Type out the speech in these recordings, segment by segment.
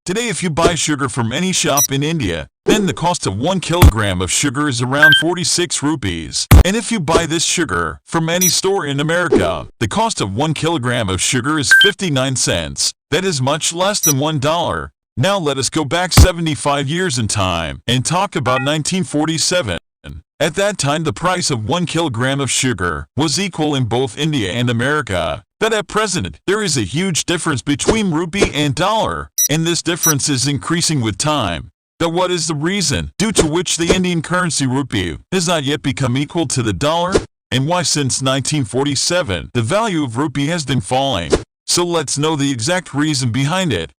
Today, if you buy sugar from any shop in India, then the cost of 1 kilogram of sugar is around 46 rupees. And if you buy this sugar from any store in America, the cost of 1 kilogram of sugar is 59 cents. That is much less than $1. Now let us go back 75 years in time and talk about 1947. At that time, the price of 1 kilogram of sugar was equal in both India and America. But at present, there is a huge difference between rupee and dollar, and this difference is increasing with time. But what is the reason due to which the Indian currency rupee has not yet become equal to the dollar? And why since 1947 the value of rupee has been falling? So let's know the exact reason behind it.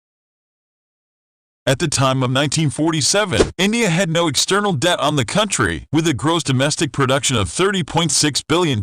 At the time of 1947, India had no external debt on the country, with a gross domestic production of $30.6 billion.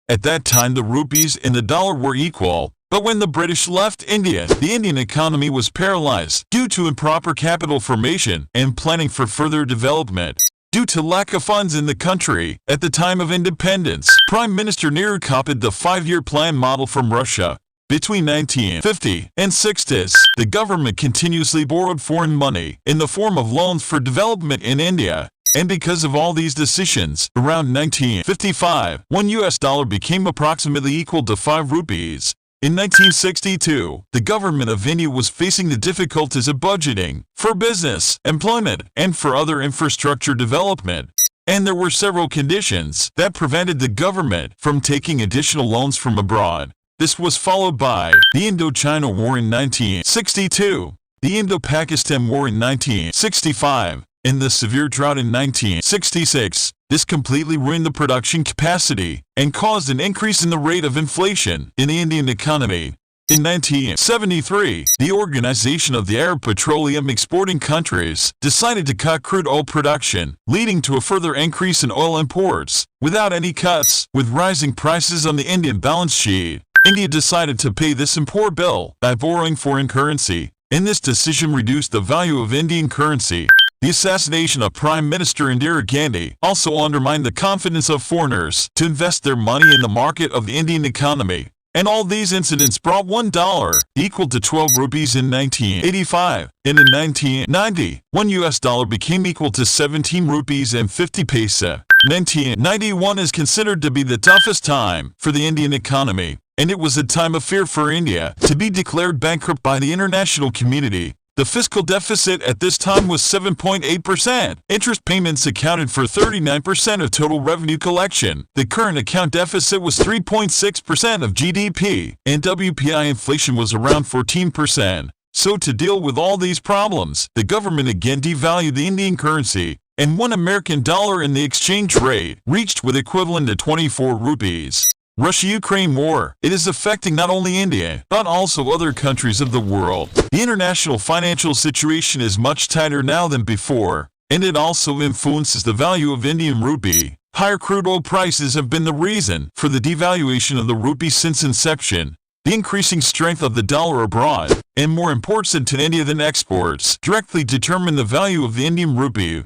At that time, the rupees and the dollar were equal. But when the British left India, the Indian economy was paralyzed due to improper capital formation and planning for further development. Due to lack of funds in the country, at the time of independence, Prime Minister Nehru copied the 5-year plan model from Russia. Between 1950 and 60s, the government continuously borrowed foreign money in the form of loans for development in India. And because of all these decisions, around 1955, $1 became approximately equal to 5 rupees. In 1962, the government of India was facing the difficulties of budgeting for business, employment, and for other infrastructure development. And there were several conditions that prevented the government from taking additional loans from abroad. This was followed by the Indo-China War in 1962, the Indo-Pakistan War in 1965, and the severe drought in 1966. This completely ruined the production capacity and caused an increase in the rate of inflation in the Indian economy. In 1973, the Organization of the Arab Petroleum Exporting Countries decided to cut crude oil production, leading to a further increase in oil imports. Without any cuts, with rising prices on the Indian balance sheet, India decided to pay this import bill by borrowing foreign currency, and this decision reduced the value of Indian currency. The assassination of Prime Minister Indira Gandhi also undermined the confidence of foreigners to invest their money in the market of the Indian economy. And all these incidents brought $1 equal to 12 rupees in 1985. And in 1990, $1 became equal to 17 rupees and 50 paise. 1991 is considered to be the toughest time for the Indian economy, and it was a time of fear for India to be declared bankrupt by the international community. The fiscal deficit at this time was 7.8%. Interest payments accounted for 39% of total revenue collection. The current account deficit was 3.6% of GDP, and WPI inflation was around 14%. So to deal with all these problems, the government again devalued the Indian currency, and $1 American in the exchange rate reached with equivalent to 24 rupees. Russia-Ukraine war. It is affecting not only India, but also other countries of the world. The international financial situation is much tighter now than before, and it also influences the value of Indian rupee. Higher crude oil prices have been the reason for the devaluation of the rupee since inception. The increasing strength of the dollar abroad, and more important to India than exports, directly determine the value of the Indian rupee.